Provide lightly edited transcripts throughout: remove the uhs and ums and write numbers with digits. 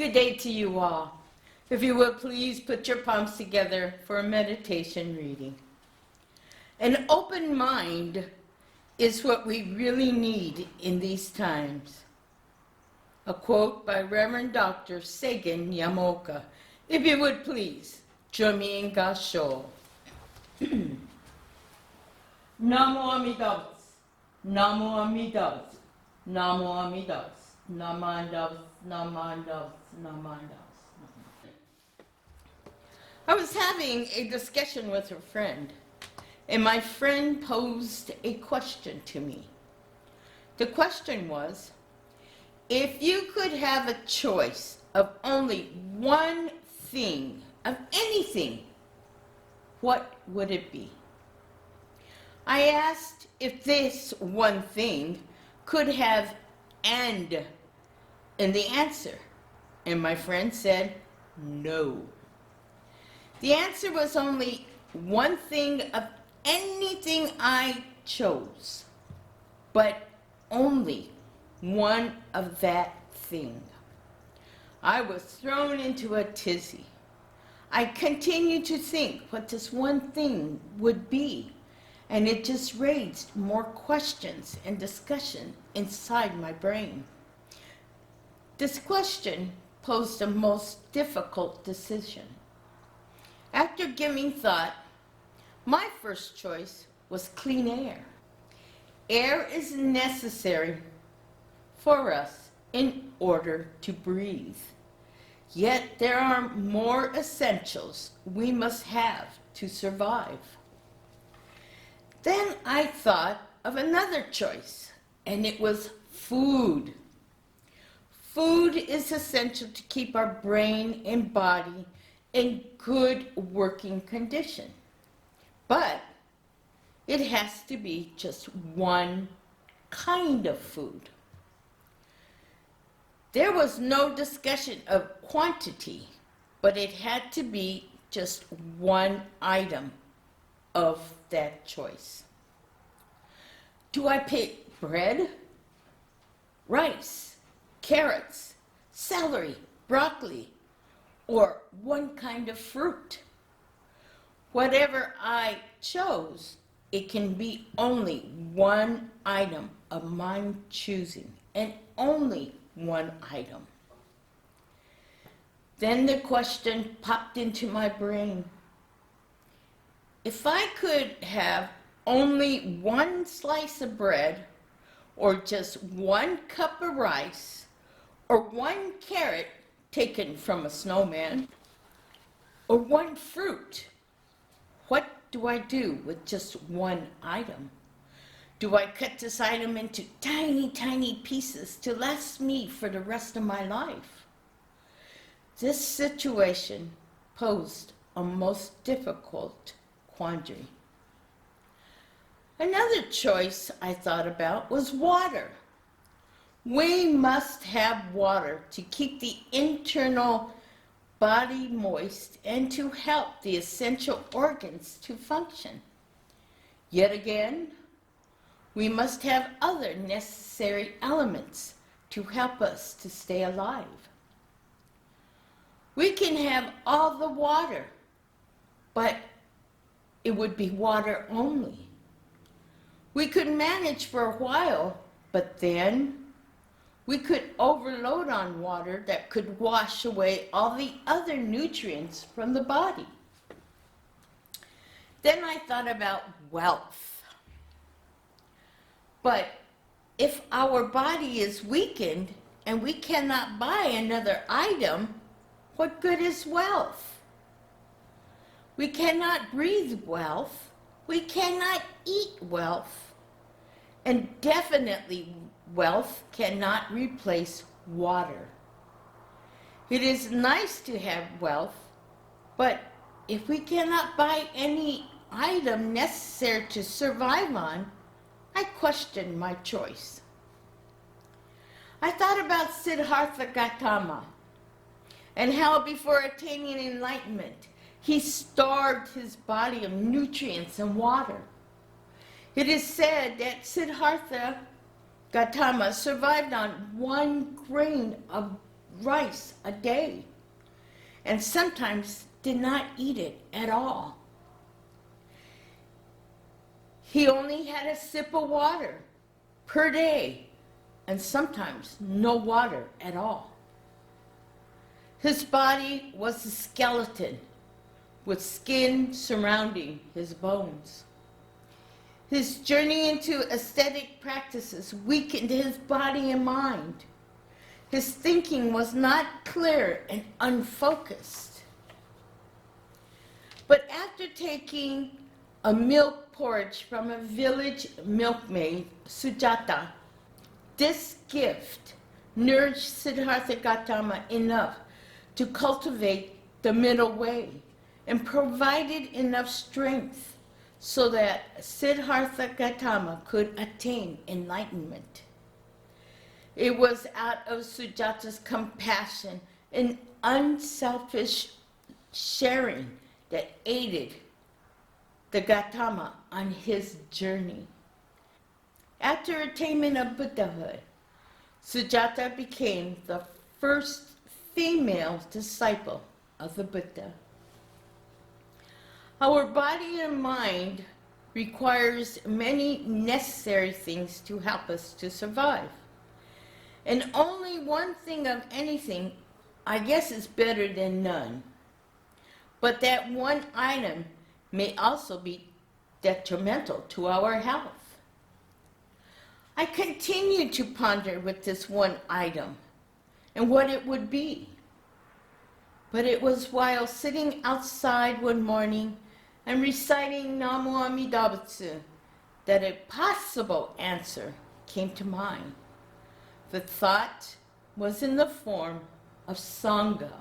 Good day to you all. If you would please put your palms together for a meditation reading. An open mind is what we really need in these times. A quote by Reverend Dr. Sagan Yamoka. If you would please, join me in Gasho. Namo Amidavs, Namo Amidavs, Namo Amidavs, Namandavs, Namandavs, Namandavs. I was having a discussion with a friend, and my friend posed a question to me. The question was, if you could have a choice of only one thing, of anything, what would it be? I asked if this one thing could have "and" in the answer, and my friend said no. The answer was only one thing of anything I chose, but only one of that thing. I was thrown into a tizzy. I continued to think what this one thing would be, and it just raised more questions and discussion inside my brain. This question posed a most difficult decision. After giving thought, my first choice was clean air. Air is necessary for us in order to breathe. Yet there are more essentials we must have to survive. Then I thought of another choice, and it was food. Food is essential to keep our brain and body in good working condition. But it has to be just one kind of food. There was no discussion of quantity, but it had to be just one item of that choice. Do I pick bread, rice, carrots, celery, broccoli, or one kind of fruit? Whatever I chose, it can be only one item of my choosing, and only one item. Then the question popped into my brain. If I could have only one slice of bread, or just one cup of rice, or one carrot taken from a snowman, or one fruit, what do I do with just one item? Do I cut this item into tiny, tiny pieces to last me for the rest of my life? This situation posed a most difficult quandary. Another choice I thought about was water. We must have water to keep the internal body moist and to help the essential organs to function. Yet again, we must have other necessary elements to help us to stay alive. We can have all the water, but it would be water only. We could manage for a while, but then we could overload on water that could wash away all the other nutrients from the body. Then I thought about wealth. But if our body is weakened and we cannot buy another item, what good is wealth? We cannot breathe wealth. We cannot eat wealth. And definitely wealth cannot replace water. It is nice to have wealth, but if we cannot buy any item necessary to survive on, I question my choice. I thought about Siddhartha Gautama and how before attaining enlightenment, he starved his body of nutrients and water. It is said that Siddhartha Gautama survived on 1 grain of rice a day, and sometimes did not eat it at all. He only had a sip of water per day, and sometimes no water at all. His body was a skeleton with skin surrounding his bones. His journey into ascetic practices weakened his body and mind. His thinking was not clear and unfocused. But after taking a milk porridge from a village milkmaid, Sujata, this gift nourished Siddhartha Gautama enough to cultivate the middle way and provided enough strength so that Siddhartha Gautama could attain enlightenment. It was out of Sujata's compassion and unselfish sharing that aided the Gautama on his journey. After attainment of Buddhahood, Sujata became the first female disciple of the Buddha. Our body and mind requires many necessary things to help us to survive. And only one thing of anything, I guess, is better than none. But that one item may also be detrimental to our health. I continued to ponder with this one item and what it would be. But it was while sitting outside one morning and reciting Namo Amida Butsu that a possible answer came to mind. The thought was in the form of Sangha.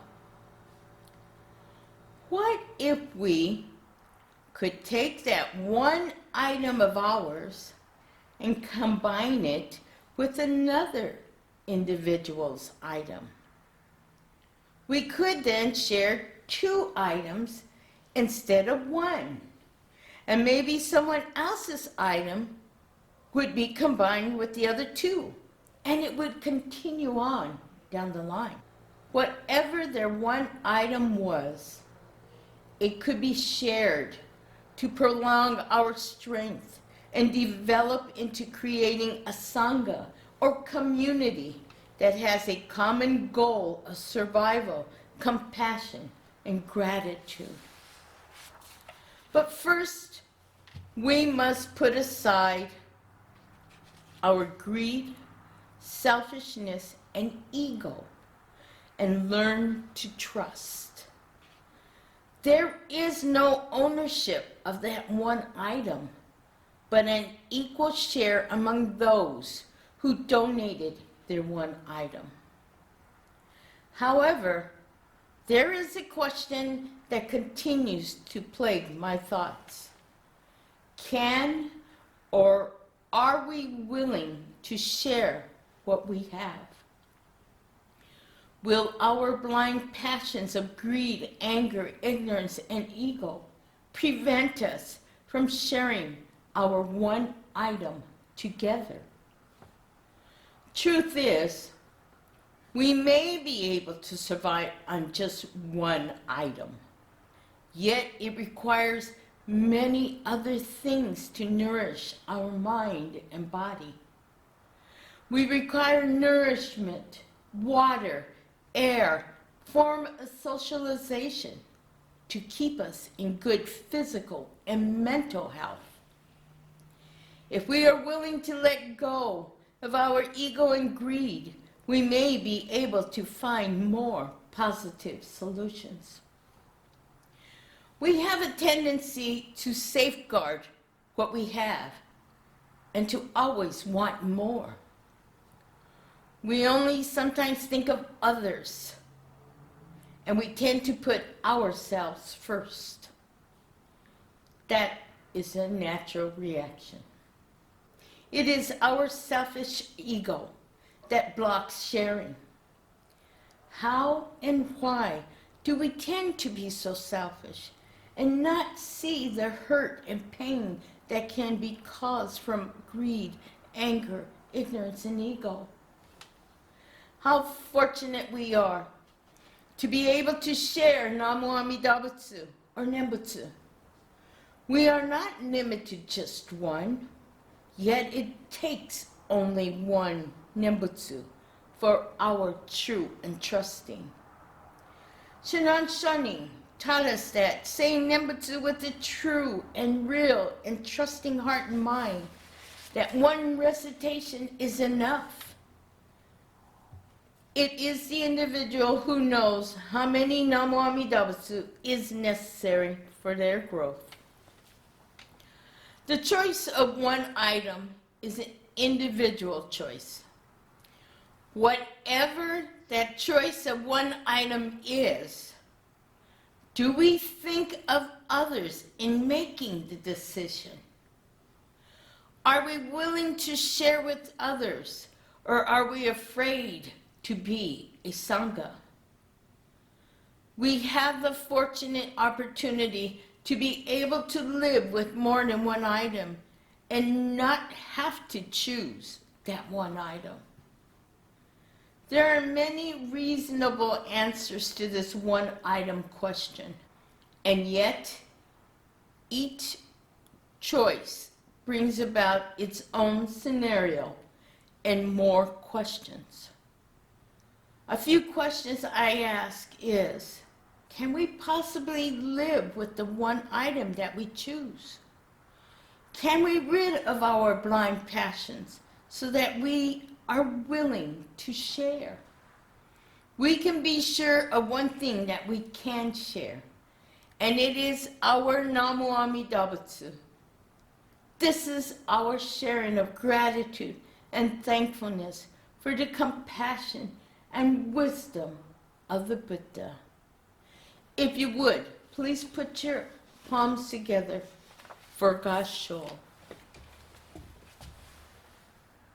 What if we could take that one item of ours and combine it with another individual's item? We could then share two items instead of one, and maybe someone else's item would be combined with the other two, and it would continue on down the line. Whatever their one item was, it could be shared to prolong our strength and develop into creating a sangha or community that has a common goal of survival, compassion, and gratitude. But first, we must put aside our greed, selfishness, and ego and learn to trust. There is no ownership of that one item, but an equal share among those who donated their one item. However, there is a question that continues to plague my thoughts. Can or are we willing to share what we have? Will our blind passions of greed, anger, ignorance, and ego prevent us from sharing our one item together? Truth is, we may be able to survive on just one item, yet it requires many other things to nourish our mind and body. We require nourishment, water, air, form of socialization to keep us in good physical and mental health. If we are willing to let go of our ego and greed, we may be able to find more positive solutions. We have a tendency to safeguard what we have and to always want more. We only sometimes think of others, and we tend to put ourselves first. That is a natural reaction. It is our selfish ego that blocks sharing. How and why do we tend to be so selfish and not see the hurt and pain that can be caused from greed, anger, ignorance, and ego? how fortunate we are to be able to share Namu Amida Butsu or Nembutsu. We are not limited to just one, yet it takes only one Nembutsu for our true and trusting. Shunan Shani taught us that saying Nembutsu with a true and real and trusting heart and mind, that one recitation is enough. It is the individual who knows how many Namu Amida Butsu is necessary for their growth. The choice of one item is an individual choice. Whatever that choice of one item is, do we think of others in making the decision? Are we willing to share with others, or are we afraid to be a Sangha? We have the fortunate opportunity to be able to live with more than one item and not have to choose that one item. There are many reasonable answers to this one item question, and yet each choice brings about its own scenario and more questions. A few questions I ask is, can we possibly live with the one item that we choose? Can we rid of our blind passions so that we are willing to share? We can be sure of one thing that we can share, and it is our Namu Amida Butsu. This is our sharing of gratitude and thankfulness for the compassion and wisdom of the Buddha. If you would, please put your palms together for Gasho.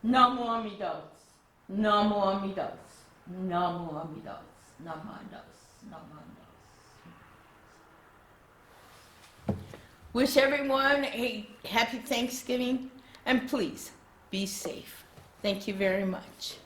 Namu Amida Butsu, Namu Amida Butsu, Namu Amida Butsu, Namu Amida Butsu, Namu Amida Butsu. Wish everyone a happy Thanksgiving, and please be safe. Thank you very much.